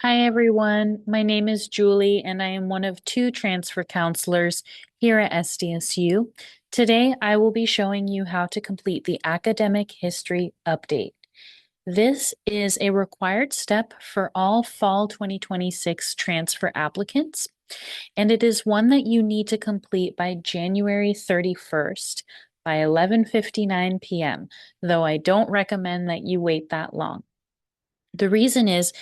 Hi, everyone. My name is Julie, and I am one of two transfer counselors here at SDSU. Today, I will be showing you how to complete the academic history update. This is a required step for all fall 2026 transfer applicants, and it is one that you need to complete by January 31st by 11:59 p.m., though I don't recommend that you wait that long. The reason is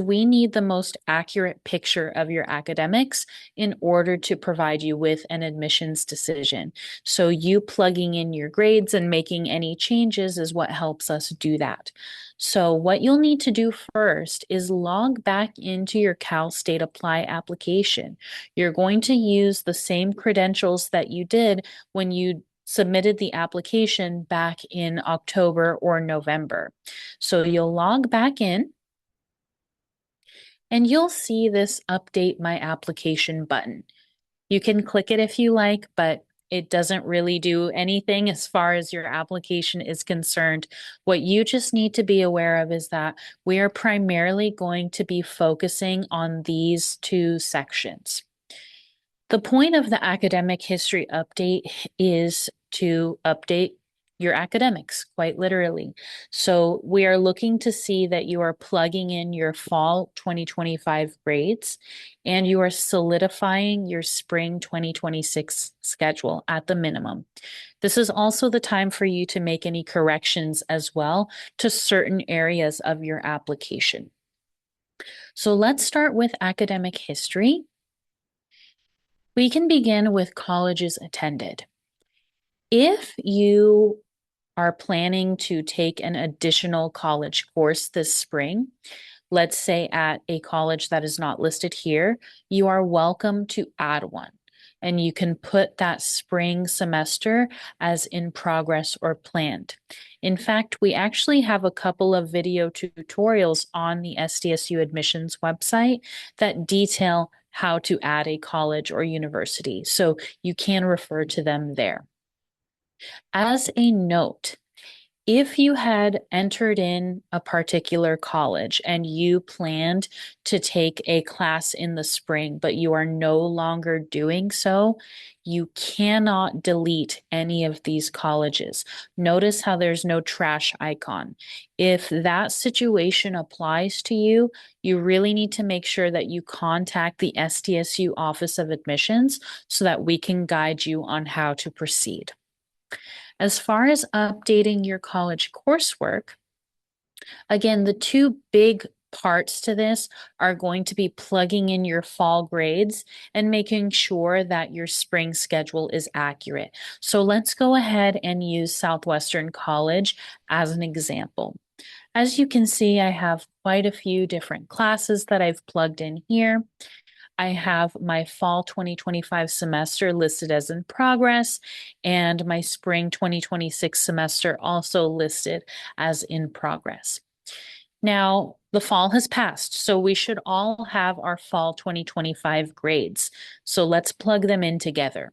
we need the most accurate picture of your academics in order to provide you with an admissions decision. So you plugging in your grades and making any changes is what helps us do that. So what you'll need to do first is log back into your Cal State Apply application. You're going to use the same credentials that you did when you submitted the application back in October or November. So you'll log back in and you'll see this update my application button. You can click it if you like, but it doesn't really do anything as far as your application is concerned. What you just need to be aware of is that we are primarily going to be focusing on these two sections. The point of the academic history update is to update your academics, quite literally. So we are looking to see that you are plugging in your fall 2025 grades and you are solidifying your spring 2026 schedule at the minimum. This is also the time for you to make any corrections as well to certain areas of your application. So let's start with academic history. We can begin with colleges attended. If you are planning to take an additional college course this spring, let's say at a college that is not listed here, you are welcome to add one. And you can put that spring semester as in progress or planned. In fact, we actually have a couple of video tutorials on the SDSU admissions website that detail how to add a college or university. So you can refer to them there. As a note, if you had entered in a particular college and you planned to take a class in the spring, but you are no longer doing so, you cannot delete any of these colleges. Notice how there's no trash icon. If that situation applies to you, you really need to make sure that you contact the SDSU Office of Admissions so that we can guide you on how to proceed. As far as updating your college coursework, again, the two big parts to this are going to be plugging in your fall grades and making sure that your spring schedule is accurate. So let's go ahead and use Southwestern College as an example. As you can see, I have quite a few different classes that I've plugged in here. I have my fall 2025 semester listed as in progress and my spring 2026 semester also listed as in progress. Now, the fall has passed, so we should all have our fall 2025 grades. So let's plug them in together.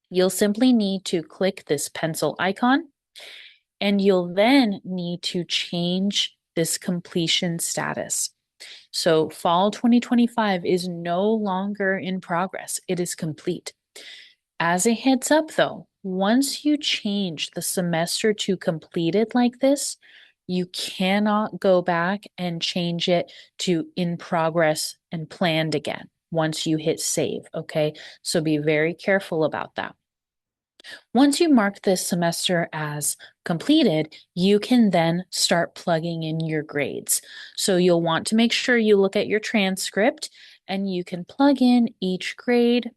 You'll simply need to click this pencil icon, and you'll then need to change this completion status. So fall 2025 is no longer in progress. It is complete. As a heads up though, once you change the semester to completed like this, you cannot go back and change it to in progress and planned again once you hit save, okay? So be very careful about that. Once you mark this semester as completed, you can then start plugging in your grades. So you'll want to make sure you look at your transcript and you can plug in each grade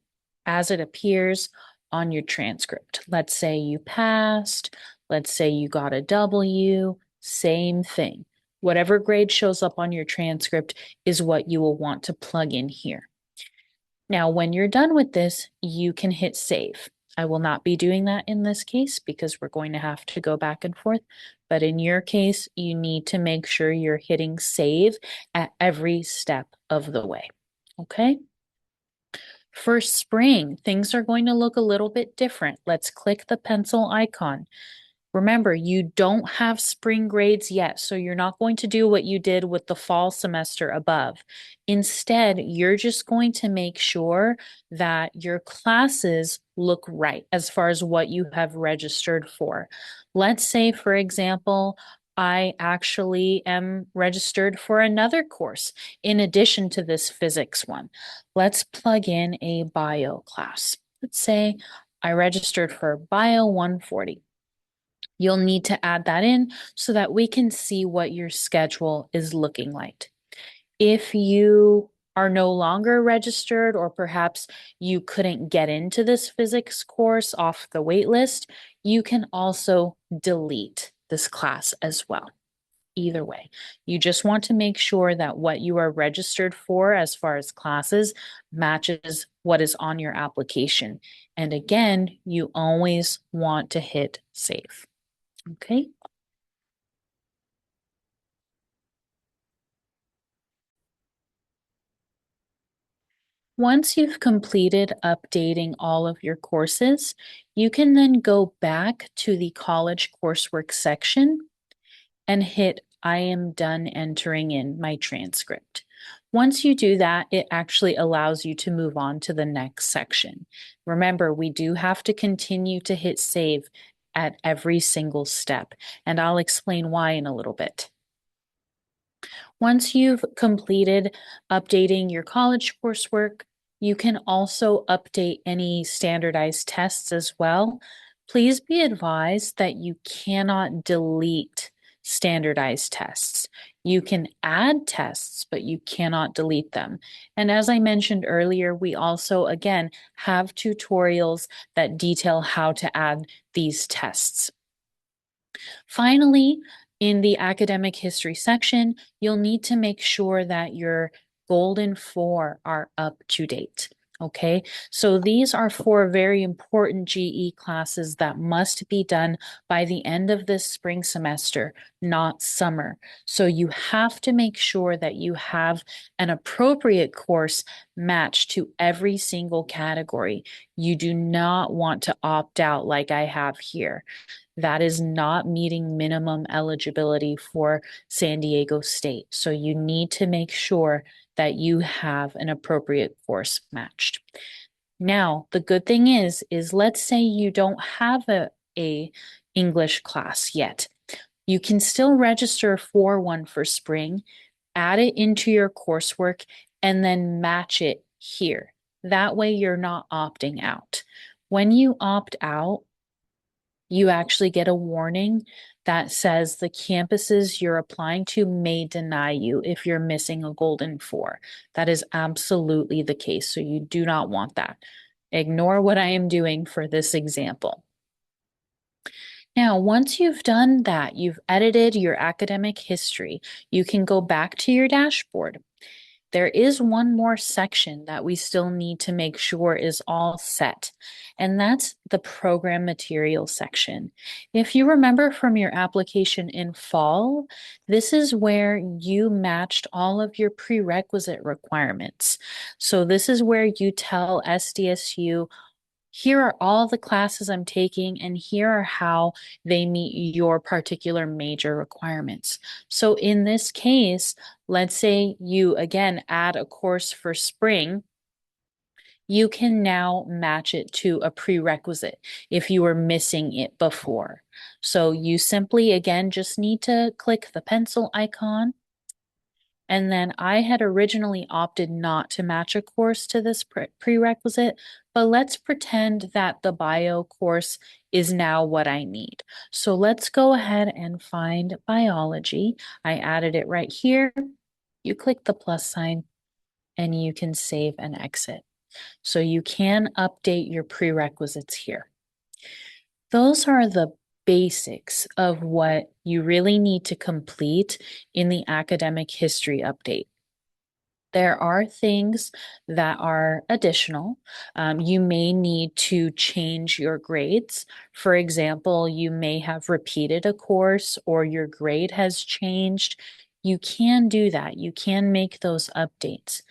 as it appears on your transcript. Let's say you passed, let's say you got a W, same thing. Whatever grade shows up on your transcript is what you will want to plug in here. Now, when you're done with this, you can hit save. I will not be doing that in this case because we're going to have to go back and forth. But in your case, you need to make sure you're hitting save at every step of the way. Okay? For spring, things are going to look a little bit different. Let's click the pencil icon. Remember, you don't have spring grades yet, so you're not going to do what you did with the fall semester above. Instead, you're just going to make sure that your classes look right as far as what you have registered for. Let's say, for example, I actually am registered for another course in addition to this physics one. Let's plug in a bio class. Let's say I registered for Bio 140. You'll need to add that in so that we can see what your schedule is looking like. If you are no longer registered, or perhaps you couldn't get into this physics course off the wait list, you can also delete this class as well. Either way, you just want to make sure that what you are registered for as far as classes matches what is on your application. And again, you always want to hit save. Okay. Once you've completed updating all of your courses, you can then go back to the college coursework section and hit I am done entering in my transcript. Once you do that, it actually allows you to move on to the next section. Remember, we do have to continue to hit save at every single step, and I'll explain why in a little bit. Once you've completed updating your college coursework, you can also update any standardized tests as well. Please be advised that you cannot delete standardized tests. You can add tests, but you cannot delete them. And as I mentioned earlier, we also, again, have tutorials that detail how to add these tests. Finally, in the academic history section, you'll need to make sure that your Golden 4 are up to date. Okay, so these are 4 very important GE classes that must be done by the end of this spring semester, not summer. So you have to make sure that you have an appropriate course matched to every single category. You do not want to opt out like I have here. That is not meeting minimum eligibility for San Diego State. So you need to make sure that you have an appropriate course matched. Now, the good thing is let's say you don't have a English class yet. You can still register for one for spring, add it into your coursework, and then match it here. That way you're not opting out. When you opt out, you actually get a warning that says the campuses you're applying to may deny you if you're missing a Golden 4. That is absolutely the case, so you do not want that. Ignore what I am doing for this example. Now, once you've done that, you've edited your academic history, you can go back to your dashboard. There is one more section that we still need to make sure is all set, and that's the program material section. If you remember from your application in fall, this is where you matched all of your prerequisite requirements. So this is where you tell SDSU, here are all the classes I'm taking, and here are how they meet your particular major requirements. So in this case, let's say you again add a course for spring, you can now match it to a prerequisite if you were missing it before. So you simply, again, just need to click the pencil icon. And then I had originally opted not to match a course to this prerequisite, but let's pretend that the bio course is now what I need. So let's go ahead and find biology. I added it right here. You click the plus sign and you can save and exit. So you can update your prerequisites here. Those are the basics of what you really need to complete in the academic history update. There are things that are additional. You may need to change your grades. For example, you may have repeated a course or your grade has changed. You can do that. You can make those updates.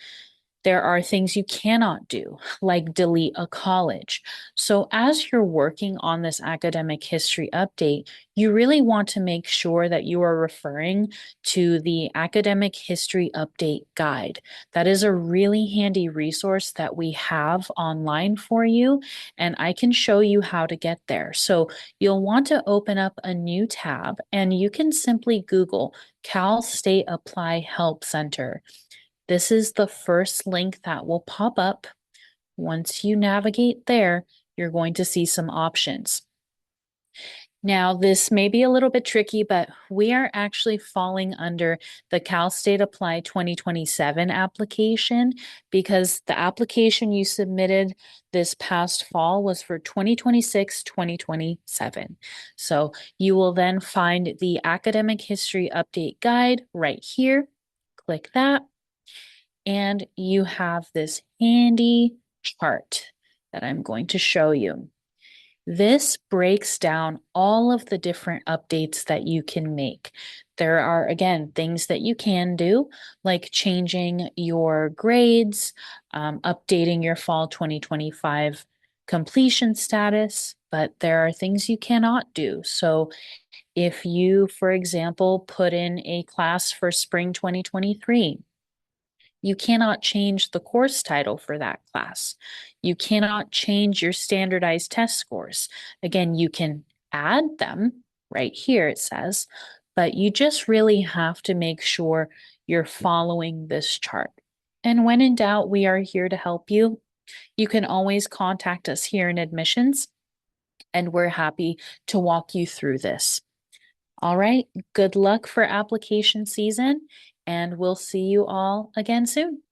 There are things you cannot do, like delete a college. So, as you're working on this academic history update, you really want to make sure that you are referring to the Academic History Update Guide. That is a really handy resource that we have online for you, and I can show you how to get there. So, you'll want to open up a new tab, and you can simply Google Cal State Apply Help Center. This is the first link that will pop up. Once you navigate there, you're going to see some options. Now, this may be a little bit tricky, but we are actually falling under the Cal State Apply 2027 application because the application you submitted this past fall was for 2026-2027. So you will then find the Academic History Update Guide right here. Click that. And you have this handy chart that I'm going to show you. This breaks down all of the different updates that you can make. There are, again, things that you can do, like changing your grades, updating your fall 2025 completion status, but there are things you cannot do. So if you, for example, put in a class for spring 2023, you cannot change the course title for that class. You cannot change your standardized test scores. Again, you can add them right here, it says, but you just really have to make sure you're following this chart. And when in doubt, we are here to help you. You can always contact us here in admissions, and we're happy to walk you through this. All right, good luck for application season, and we'll see you all again soon.